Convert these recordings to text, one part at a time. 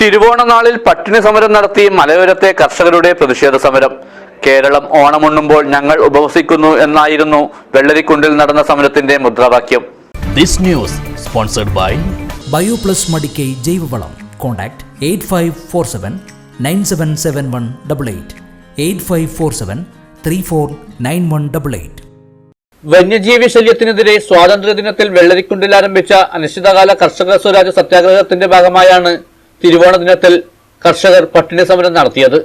തിരുവോണനാളിൽ പട്ടിണി സമരം നടത്തി മലയോരത്തെ കർഷകരുടെ പ്രതിഷേധ സമരം. കേരളം ഓണമുണ്ണുമ്പോൾ ഞങ്ങൾ ഉപവസിക്കുന്നു എന്നായിരുന്നു വെള്ളരിക്കുണ്ടിൽ നടന്ന സമരത്തിന്റെ മുദ്രാവാക്യം. This news sponsored by Bioplus Madikai ജൈവവളം. കോൺടാക്ട് 8547977188 8547349188. വന്യജീവി ശല്യത്തിനെതിരെ സ്വാതന്ത്ര്യദിനത്തിൽ വെള്ളരിക്കുണ്ടിൽ ആരംഭിച്ച അനിശ്ചിതകാല കർഷക സ്വരാജ് സത്യാഗ്രഹത്തിന്റെ ഭാഗമായാണ് തിരുവോണ ദിനത്തിൽ കർഷകർ പട്ടിണി സമരം നടത്തിയത്.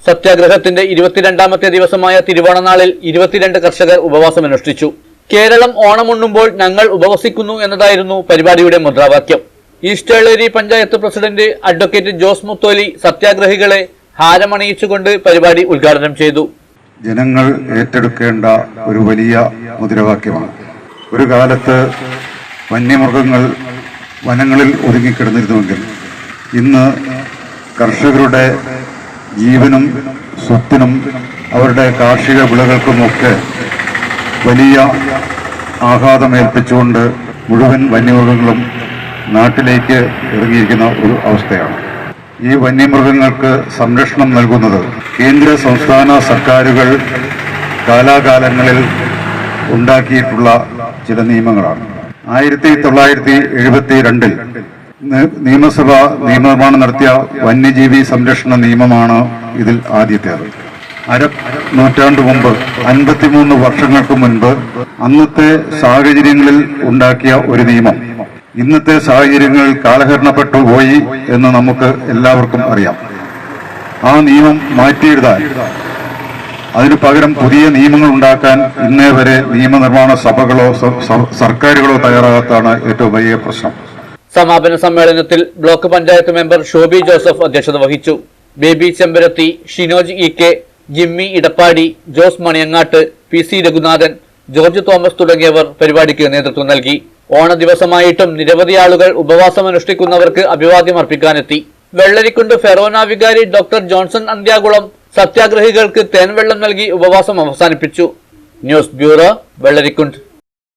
സത്യാഗ്രഹത്തിന്റെ 22ാമത്തെ ദിവസമായ തിരുവോണനാളിൽ 22 കർഷകർ ഉപവാസമനുഷ്ഠിച്ചു. കേരളം ഓണമുണ്ണുമ്പോൾ ഞങ്ങൾ ഉപവസിക്കുന്നു എന്നതായിരുന്നു പരിപാടിയുടെ മുദ്രാവാക്യം. East Velleri panchayat president advocate Jose Mutholi സത്യാഗ്രഹികളെ ഹാരമണിയിച്ചുകൊണ്ട് പരിപാടി ഉദ്ഘാടനം ചെയ്തു. ജനങ്ങൾ ഏറ്റെടുക്കേണ്ട ഒരു വലിയ മുദ്രാവാക്യമാണ്. ഒരു കാലത്ത് വന്യമൃഗങ്ങൾ വനങ്ങളിൽ ഒതുങ്ങിക്കിടന്നിരുന്നുവെങ്കിൽ ഇന്ന് കർഷകരുടെ ജീവനും സ്വത്തിനും അവരുടെ കാർഷിക വിളകൾക്കുമൊക്കെ വലിയ ആഘാതമേൽപ്പിച്ചുകൊണ്ട് മുഴുവൻ വന്യമൃഗങ്ങളും നാട്ടിലേക്ക് ഇറങ്ങിയിരിക്കുന്ന ഒരു അവസ്ഥയാണ്. ഈ വന്യമൃഗങ്ങൾക്ക് സംരക്ഷണം നൽകുന്നത് കേന്ദ്ര സംസ്ഥാന സർക്കാരുകൾ കാലാകാലങ്ങളിൽ ഉണ്ടാക്കിയിട്ടുള്ള ചില നിയമങ്ങളാണ്. 1972 നിയമസഭ നിയമനിർമ്മാണം നടത്തിയ വന്യജീവി സംരക്ഷണ നിയമമാണ് ഇതിൽ ആദ്യത്തേത്. നൂറ്റാണ്ട് മുമ്പ് 53 വർഷങ്ങൾക്ക് മുൻപ് അന്നത്തെ സാഹചര്യങ്ങളിൽ ഉണ്ടാക്കിയ ഒരു നിയമം ഇന്നത്തെ സാഹചര്യങ്ങളിൽ കാലഹരണപ്പെട്ടു പോയി എന്ന് നമുക്ക് എല്ലാവർക്കും അറിയാം. ആ നിയമം മാറ്റിയെഴുതാൻ, അതിനു പകരം പുതിയ നിയമങ്ങൾ ഉണ്ടാക്കാൻ ഇന്നേ വരെ നിയമനിർമ്മാണ സഭകളോ സർക്കാരുകളോ തയ്യാറാകാത്തതാണ് ഏറ്റവും വലിയ പ്രശ്നം. സമാപന സമ്മേളനത്തിൽ block panchayat member Shobi Joseph അധ്യക്ഷത വഹിച്ചു. ബേബി ചെമ്പരത്തി, Shinoj EK, Jimmy Edappadi, Jose Maniyangattu, PC Raghunathan, George Thomas തുടങ്ങിയവർ പരിപാടിക്ക് നേതൃത്വം നൽകി. ഓണ ദിവസമായിട്ടും നിരവധി ആളുകൾ ഉപവാസമനുഷ്ഠിക്കുന്നവർക്ക് അഭിവാദ്യം അർപ്പിക്കാനെത്തി. വെള്ളരിക്കുണ്ട് ഫെറോന വികാരി ഡോക്ടർ ജോൺസൺ അന്ത്യാകുളം സത്യാഗ്രഹികൾക്ക് തേൻവെള്ളം നൽകി ഉപവാസം അവസാനിപ്പിച്ചു. News bureau, Vellarikundu.